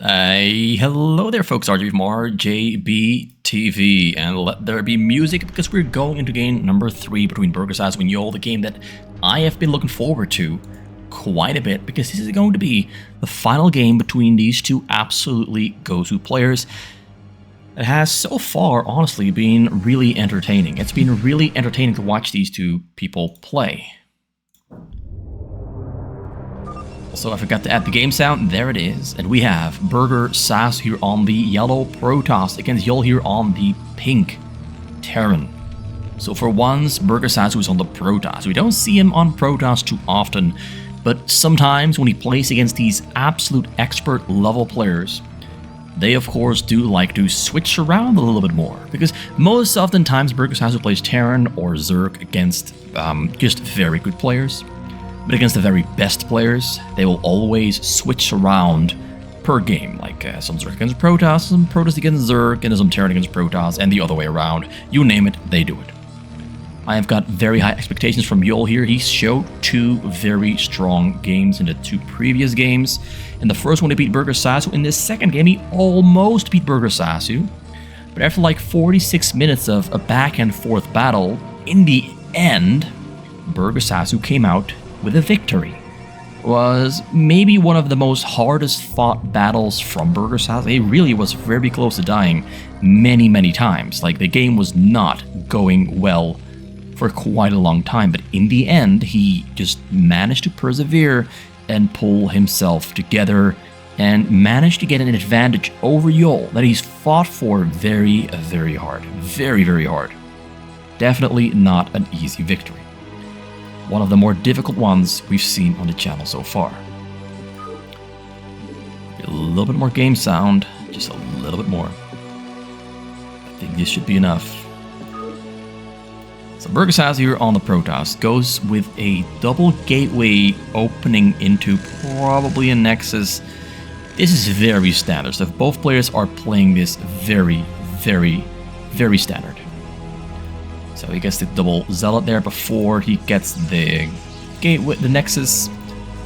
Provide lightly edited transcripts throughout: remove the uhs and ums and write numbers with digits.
Hello there folks, RJ from RJBTV, and let there be music because we're going into game number 3 between Burgersasu and Yeol, the game that I have been looking forward to quite a bit because this is going to be the final game between these two absolutely go-to players. It has so far, honestly, been really entertaining. It's been really entertaining to watch these two people play. Also, I forgot to add the game sound. There it is. And we have Burgersasu here on the yellow Protoss against Yeol here on the pink Terran. So for once, Burgersasu is on the Protoss. We don't see him on Protoss too often, but sometimes when he plays against these absolute expert level players, they of course do like to switch around a little bit more, because most oftentimes Burgersasu plays Terran or Zerg against just very good players. But against the very best players, they will always switch around per game, like some Zerg against Protoss, some Protoss against Zerg, and some Terran against Protoss, and the other way around. You name it, they do it. I have got very high expectations from Yeol here. He showed two very strong games in the two previous games. In the first one, he beat Burgersasu. In this second game, he almost beat Burgersasu. But after like 46 minutes of a back and forth battle, in the end, Burgersasu came out with a victory. It was maybe one of the most hardest fought battles from Burgersasu. He really was very close to dying many times. Like, the game was not going well for quite a long time, but in the end he just managed to persevere and pull himself together and managed to get an advantage over Yeol that he's fought for very hard. Very hard. Definitely not an easy victory. One of the more difficult ones we've seen on the channel so far. A little bit more game sound, just a little bit more. I think this should be enough. So Burgersasu here on the Protoss goes with a double gateway opening into probably a Nexus. This is very standard stuff. Both players are playing this very standard. So he gets the double Zealot there before he gets the gateway, the Nexus.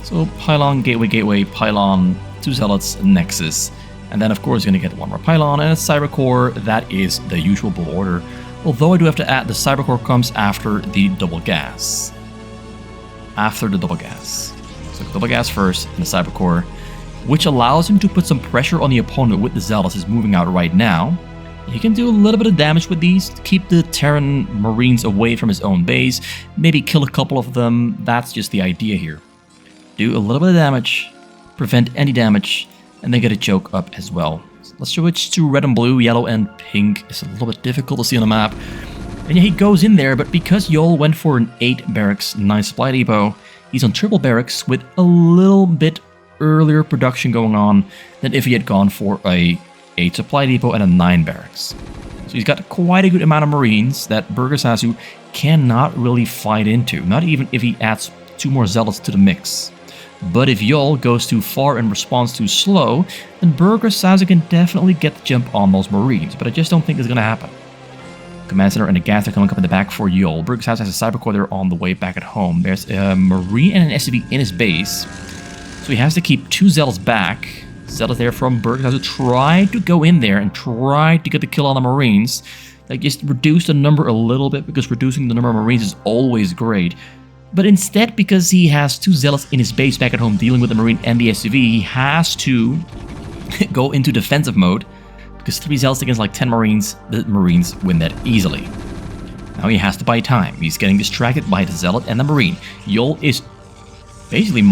So Pylon, gateway, Pylon, 2 Zealots, Nexus. And then of course he's going to get one more Pylon and a Cyber Core. That is the usual build order. Although I do have to add the Cyber Core comes after the double gas. After the double gas. So double gas first and the Cyber Core, which allows him to put some pressure on the opponent with the Zealots is moving out right now. He can do a little bit of damage with these to keep the Terran Marines away from his own base. Maybe kill a couple of them. That's just the idea here. Do a little bit of damage, prevent any damage, and then get a choke up as well. So let's switch to red and blue. Yellow and pink is a little bit difficult to see on the map. And yeah, he goes in there, but because Yeol went for an 8 barracks, 9 supply depot, he's on triple barracks with a little bit earlier production going on than if he had gone for a 8 supply depot and a 9 barracks. So he's got quite a good amount of Marines that Burgersasu cannot really fight into, not even if he adds 2 more Zealots to the mix. But if Yeol goes too far and responds too slow, then Burgersasu can definitely get the jump on those Marines, but I just don't think it's going to happen. Command Center and a gas are coming up in the back for Yeol. Burgersasu has a Cyber Core there on the way back at home. There's a Marine and an SCV in his base, so he has to keep 2 Zealots back. Zealot there from Burgersasu tried to go in there and try to get the kill on the Marines. They just reduced the number a little bit, because reducing the number of Marines is always great. But instead, because he has 2 Zealots in his base back at home dealing with the Marine and the SCV, he has to go into defensive mode, because 3 Zealots against like 10 Marines, the Marines win that easily. Now he has to buy time. He's getting distracted by the Zealot and the Marine. Yeol is basically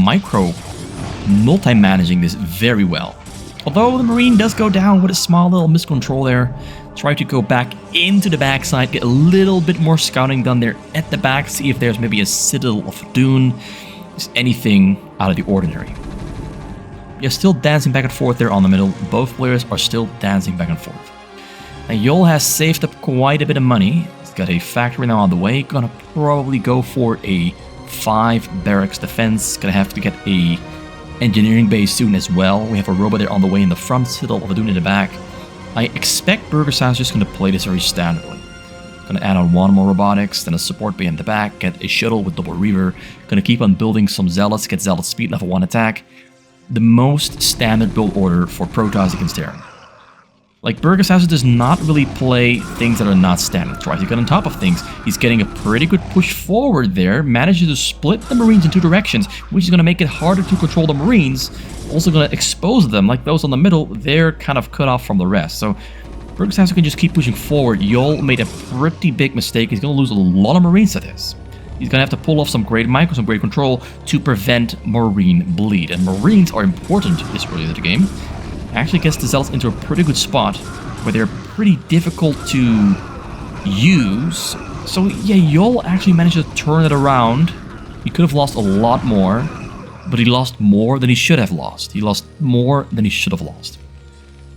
multi-managing this very well. Although the Marine does go down with a small little miscontrol there. Try to go back into the backside, get a little bit more scouting done there at the back, see if there's maybe a Citadel of Dune, just anything out of the ordinary. You're still dancing back and forth there on the middle. Both players are still dancing back and forth. Now Yeol has saved up quite a bit of money. He's got a factory now on the way. Gonna probably go for a 5 barracks defense. Gonna have to get a engineering base soon as well. We have a robot there on the way in the front, Citadel of Dune in the back. I expect Burgersasu is just going to play this very standardly. Going to add on 1 more robotics, then a support bay in the back, get a shuttle with double reaver. Going to keep on building some Zealots, get Zealot speed level 1 attack. the most standard build order for Protoss against Terran. Like, Burgersasu does not really play things that are not standard. Tries to get on top of things. He's getting a pretty good push forward there. Manages to split the Marines in two directions, which is going to make it harder to control the Marines. Also going to expose them, like those on the middle. They're kind of cut off from the rest. So, Burgersasu can just keep pushing forward. Yeol made a pretty big mistake. He's going to lose a lot of Marines to this. He's going to have to pull off some great micro, some great control to prevent Marine bleed. And Marines are important this early in the game. Actually gets the Zealots into a pretty good spot where they're pretty difficult to use. So yeah, Yeol actually managed to turn it around. He could have lost a lot more, but he lost more than he should have lost. He lost more than he should have lost.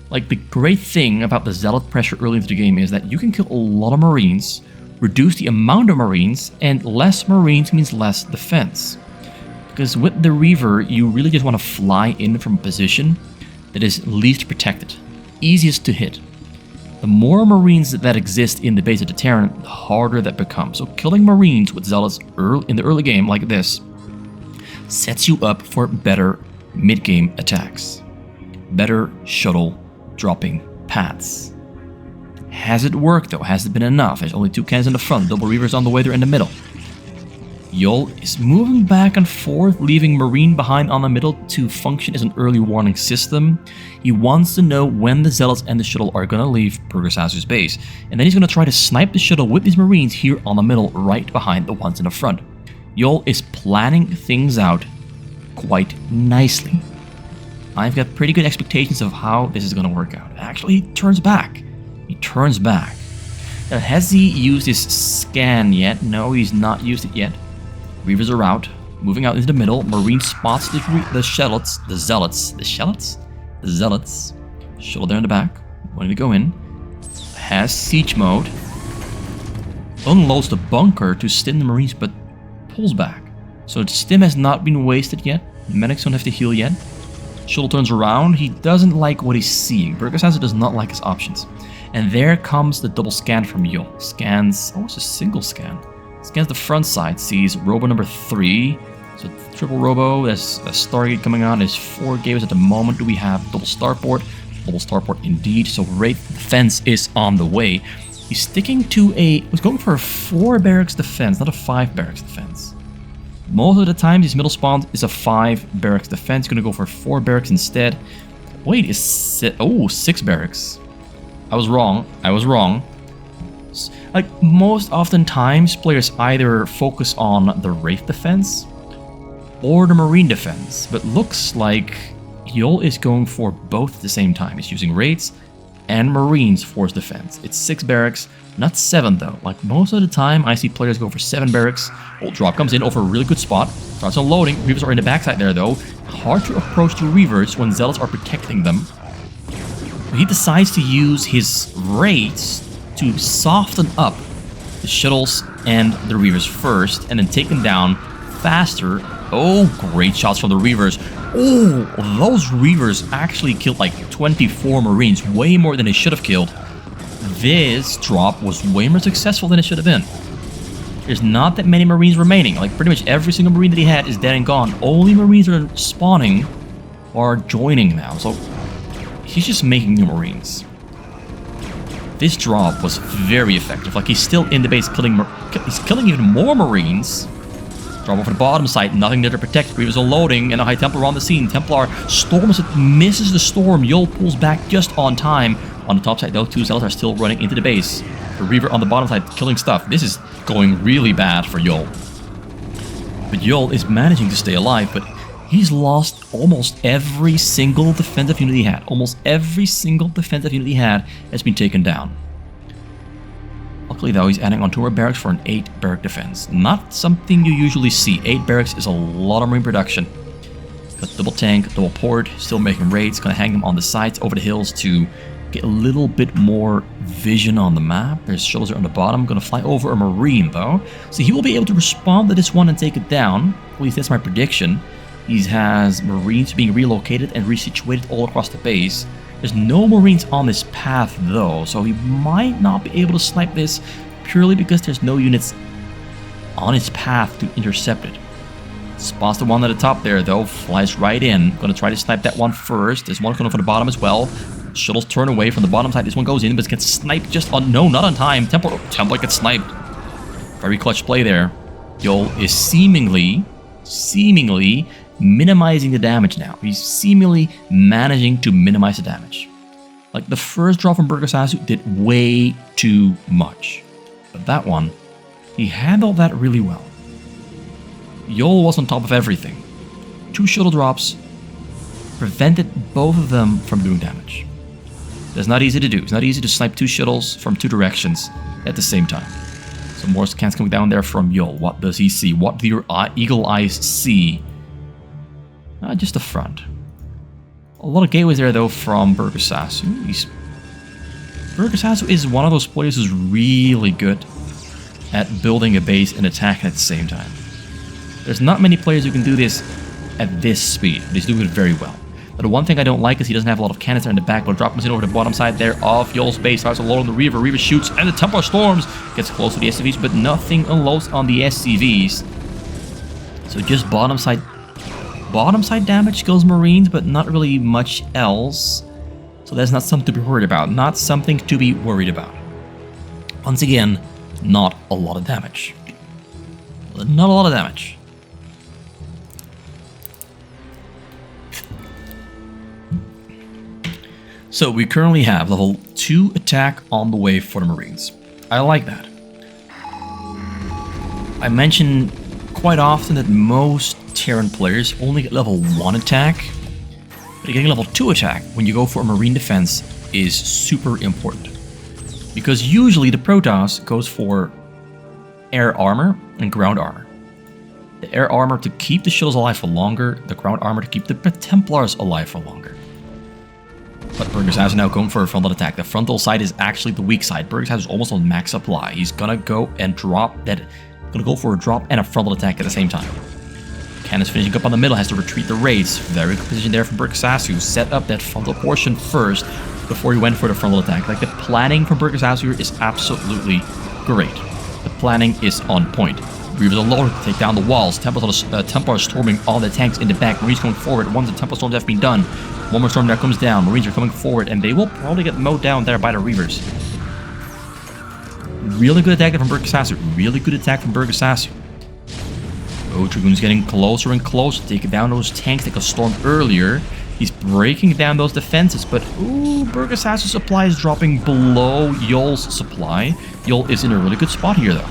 Like, the great thing about the Zealot pressure early into the game is that you can kill a lot of Marines, reduce the amount of Marines, and less Marines means less defense. Because with the Reaver, you really just want to fly in from a position that is least protected, easiest to hit. The more Marines that exist in the base of the Terran, the harder that becomes. So killing Marines with Zealots in the early game like this sets you up for better mid-game attacks. Better shuttle dropping paths. Has it worked though? Has it been enough? There's only two cannons in the front, double Reavers on the way there in the middle. Yeol is moving back and forth, leaving Marine behind on the middle to function as an early warning system. He wants to know when the Zealots and the shuttle are going to leave Burgersasu's base. And then he's going to try to snipe the shuttle with these Marines here on the middle, right behind the ones in the front. Yeol is planning things out quite nicely. I've got pretty good expectations of how this is going to work out. Actually, he turns back. He turns back. Now, has he used his scan yet? No, he's not used it yet. Reavers are out, moving out into the middle. Marine spots the Zealots. Shuttle there in the back, wanting to go in. Has siege mode. Unloads the bunker to stim the Marines, but pulls back. So the stim has not been wasted yet. Medics don't have to heal yet. Shuttle turns around. He doesn't like what he's seeing. Burgersasu does not like his options. And there comes the double scan from Yeol. Scans, it's a single scan. Scans the front side, sees Robo number 3. So triple Robo, there's a Stargate coming on. There's 4 gates at the moment. Do we have double starport? Double starport indeed. So Wraith defense is on the way. He's sticking to was going for a 4 barracks defense, not a 5 barracks defense. Most of the time, his middle spawn is a 5 barracks defense. He's going to go for 4 barracks instead. Wait, is 6 barracks. I was wrong. Like, most oftentimes, players either focus on the Wraith defense or the Marine defense, but looks like Yeol is going for both at the same time. He's using Wraiths and Marines for his defense. It's 6 barracks, not 7 though. Like, most of the time, I see players go for 7 barracks. Old drop comes in over a really good spot, starts unloading. Reavers are in the backside there though. Hard to approach the Reavers when Zealots are protecting them. He decides to use his Wraiths to soften up the shuttles and the Reavers first, and then take them down faster. Oh, great shots from the Reavers. Oh, those Reavers actually killed like 24 Marines, way more than they should have killed. This drop was way more successful than it should have been. There's not that many Marines remaining. Like, pretty much every single Marine that he had is dead and gone. Only Marines that are spawning are joining now. So he's just making new Marines. This drop was very effective. Like, he's still in the base he's killing even more Marines. Drop over the bottom side, nothing there to protect. Reavers are loading, and a High Templar on the scene. Templar storms it, misses the storm. Yeol pulls back just on time. On the top side, though, 2 Zealots are still running into the base. The Reaver on the bottom side killing stuff. This is going really bad for Yeol. But Yeol is managing to stay alive, but he's lost almost every single defensive unit he had. Almost every single defensive unit he had has been taken down. Luckily though, he's adding on 2 more barracks for an 8 barrack defense. Not something you usually see. 8 barracks is a lot of Marine production. Got double tank, double port, still making raids. Gonna hang them on the sides over the hills to get a little bit more vision on the map. There's shuttles on the bottom. Gonna fly over a Marine though. So he will be able to respond to this one and take it down. At least that's my prediction. He has Marines being relocated and resituated all across the base. There's no Marines on this path though, so he might not be able to snipe this purely because there's no units on its path to intercept it. Spots the one at the top there, though. Flies right in. Gonna try to snipe that one first. There's one coming for the bottom as well. Shuttles turn away from the bottom side. This one goes in, but gets sniped just on... No, not on time. Templar gets sniped. Very clutch play there. Yeol is seemingly minimizing the damage now. He's seemingly managing to minimize the damage. Like, the first draw from Burgersasu did way too much. But that one, he handled that really well. Yeol was on top of everything. 2 shuttle drops prevented both of them from doing damage. That's not easy to do. It's not easy to snipe 2 shuttles from 2 directions at the same time. Some more scans coming down there from Yeol. What does he see? What do your eagle eyes see? Just the front. A lot of gateways there, though, from Burgersasu. Burgersasu is one of those players who's really good at building a base and attacking at the same time. There's not many players who can do this at this speed, but he's doing it very well. But the one thing I don't like is he doesn't have a lot of cannons there in the back, but drop in over the bottom side there of Yeol's base. Fires a load on the Reaver. Reaver shoots, and the Templar storms. Gets close to the SCVs, but nothing unloads on the SCVs. So just bottom side damage kills Marines, but not really much else. So that's not something to be worried about. Not something to be worried about. Once again, not a lot of damage. Not a lot of damage. So we currently have level 2 attack on the way for the Marines. I like that. I mention quite often that most Terran players only get level 1 attack, but getting level 2 attack when you go for a Marine defense is super important. Because usually the Protoss goes for air armor and ground armor. The air armor to keep the shuttles alive for longer, the ground armor to keep the Templars alive for longer. But Burgersasu is now going for a frontal attack. The frontal side is actually the weak side. Burgersasu is almost on max supply. He's gonna go and drop that. Gonna go for a drop and a frontal attack at the same time. Cannon's finishing up on the middle, has to retreat the raids. Very good position there from Burgersasu. Set up that frontal portion first before he went for the frontal attack. Like, the planning from Burgersasu is absolutely great. The planning is on point. Reavers alone to take down the walls. Templars storming all the tanks in the back. Marines going forward. Once the Templar storms have been done, one more storm there comes down. Marines are coming forward, and they will probably get mowed down there by the Reavers. Really good attack from Burgersasu. Really good attack from Burgersasu. Oh, Dragoon's getting closer and closer, taking down those tanks that got stormed earlier. He's breaking down those defenses, but ooh, Burgersasu's supply is dropping below Yeol's supply. Yeol is in a really good spot here, though.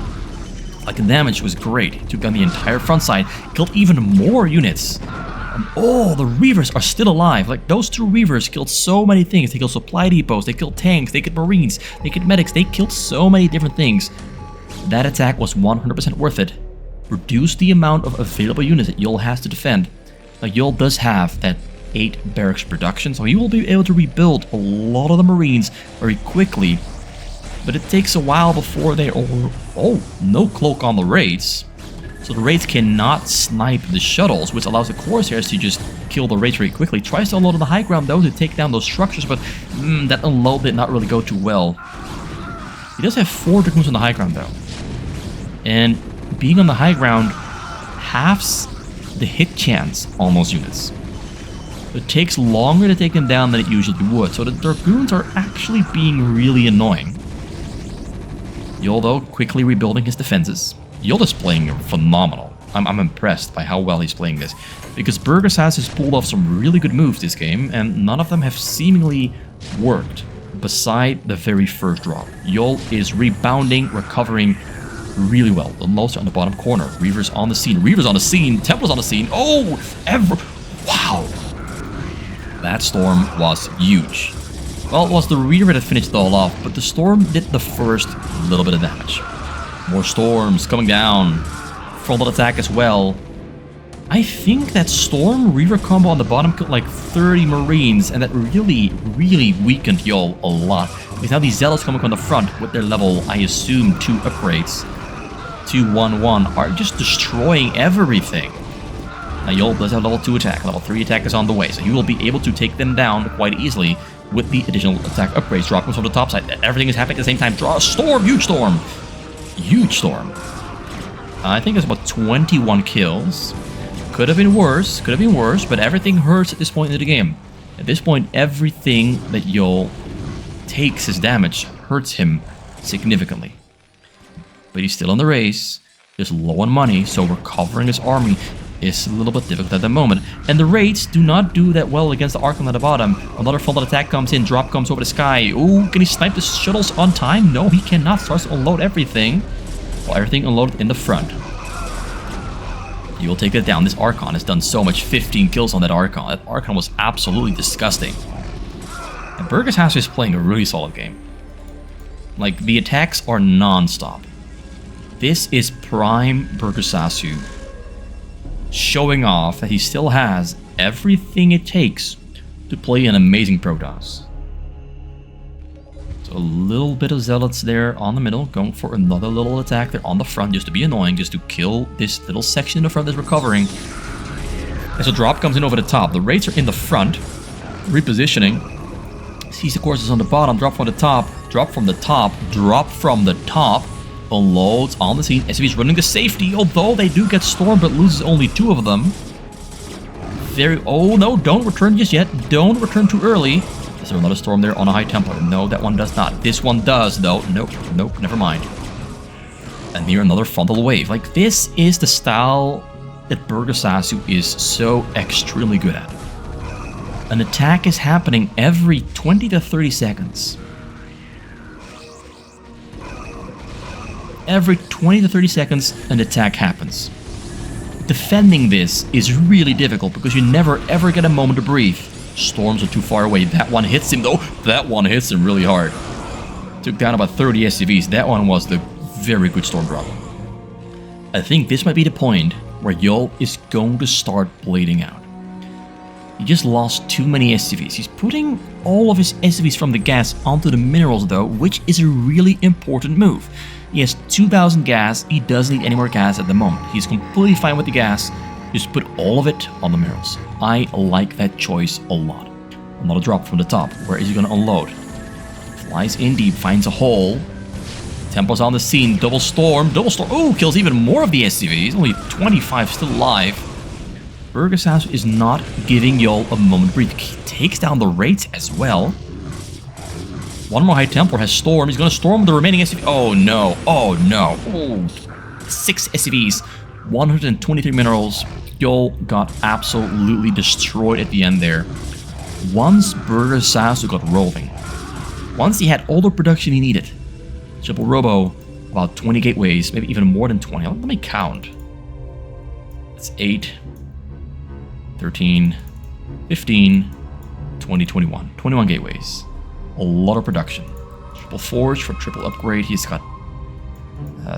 Like, the damage was great. He took down the entire front side, killed even more units. Oh, the Reavers are still alive. Like, those 2 Reavers killed so many things. They killed supply depots, they killed tanks, they killed Marines, they killed medics, they killed so many different things. That attack was 100% worth it. Reduced the amount of available units that Yeol has to defend. Like, Yeol does have that 8 barracks production, so he will be able to rebuild a lot of the Marines very quickly. But it takes a while before they... Oh, no cloak on the raids. So the raids cannot snipe the shuttles, which allows the Corsairs to just kill the raids very quickly. Tries to unload on the high ground, though, to take down those structures, but that unload did not really go too well. He does have 4 Dragoons on the high ground, though. And being on the high ground halves the hit chance on those units. It takes longer to take them down than it usually would, so the Dragoons are actually being really annoying. Yeol, though, quickly rebuilding his defenses. Yeol is playing phenomenal. I'm impressed by how well he's playing this, because Burgersasu has pulled off some really good moves this game, and none of them have seemingly worked, beside the very first drop. Yeol is rebounding, recovering really well. The most on the bottom corner. Reavers on the scene. Reavers on the scene. Templars on the scene. Oh, wow. That storm was huge. Well, it was the Reaver that finished it all off, but the storm did the first little bit of damage. More storms coming down. Frontal attack as well. I think that Storm Reaver combo on the bottom killed like 30 Marines, and that really, really weakened Yeol a lot. Because now these Zealots coming on the front with their level, I assume, 2 upgrades. 2-1-1 are just destroying everything. Now Yeol does have level 2 attack. Level 3 attack is on the way, so he will be able to take them down quite easily with the additional attack upgrades. Dropping from the top side. Everything is happening at the same time. Draw a storm! Huge storm! Huge storm. I think it's about 21 kills. Could have been worse, but everything hurts at this point in the game. At this point, everything that Yeol takes as damage hurts him significantly. But he's still in the race, he's low on money, so recovering his army is a little bit difficult at the moment. And the raids do not do that well against the Archon at the bottom. Another frontal attack comes in, drop comes over the sky. Ooh, can he snipe the shuttles on time? No, he cannot. Starts to unload everything. Well, everything unloaded in the front. You will take it down. This Archon has done so much. 15 kills on that Archon. That Archon was absolutely disgusting. And Burgersasu is playing a really solid game. Like, the attacks are non-stop. This is prime Burgersasu showing off that he still has everything it takes to play an amazing Protoss. So a little bit of Zealots there on the middle, going for another little attack there on the front just to be annoying, just to kill this little section in the front that's recovering. As a drop comes in over the top, the raids are in the front, repositioning. Sees the courses on the bottom, drop from the top, drop from the top, drop from the top. Unloads on the scene. SCV's running to safety, although they do get stormed, but loses only 2 of them. Oh no, don't return just yet. Don't return too early. Is there another storm there on a high Templar? No, that one does not. This one does, though. Nope, nope, never mind. And here another frontal wave. Like, this is the style that Burgersasu is so extremely good at. An attack is happening every 20 to 30 seconds. Every 20 to 30 seconds, an attack happens. Defending this is really difficult because you never ever get a moment to breathe. Storms are too far away. That one hits him though. That one hits him really hard. Took down about 30 SCVs. That one was the very good storm drop. I think this might be the point where Yeol is going to start blading out. He just lost too many SCVs. He's putting all of his SCVs from the gas onto the minerals though, which is a really important move. He has 2,000 gas, he doesn't need any more gas at the moment. He's completely fine with the gas, just put all of it on the minerals. I like that choice a lot. Another drop from the top, where is he gonna unload? Flies in deep, finds a hole. Tempo's on the scene, double storm, oh, kills even more of the SCVs, only 25 still alive. Burgersasu is not giving Yeol a moment to breathe. He takes down the raids as well. One more high Templar has storm. He's going to storm the remaining SCV. Oh no. Oh no. Oh. 6 SCVs. 123 minerals. Yeol got absolutely destroyed at the end there. Once Burgersasu got rolling. Once he had all the production he needed. Triple Robo. About 20 gateways. Maybe even more than 20. Let me count. That's 8. 13. 15. 20, 21. 21 gateways. A lot of production. Triple Forge for triple upgrade. He's got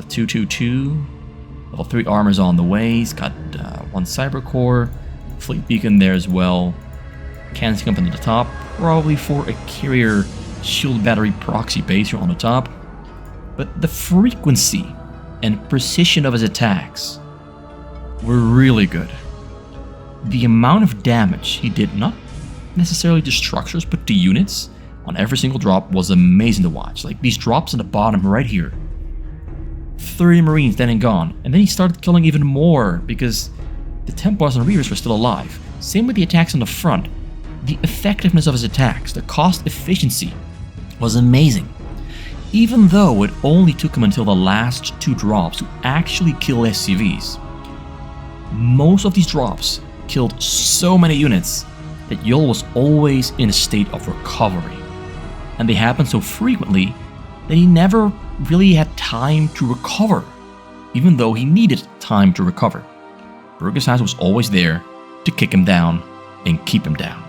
222. Level 3 armor's on the way. He's got 1 Cyber Core. Fleet Beacon there as well. Cannons come into the top. Probably for a carrier shield battery proxy base here on the top. But the frequency and precision of his attacks were really good. The amount of damage he did, not necessarily to structures, but to units, on every single drop was amazing to watch. Like these drops on the bottom right here. 30 Marines dead and gone. And then he started killing even more because the Templars and Reavers were still alive. Same with the attacks on the front. The effectiveness of his attacks, the cost efficiency was amazing. Even though it only took him until the last 2 drops to actually kill SCVs. Most of these drops killed so many units that Yeol was always in a state of recovery. And they happened so frequently that he never really had time to recover, even though he needed time to recover. Burgersasu was always there to kick him down and keep him down.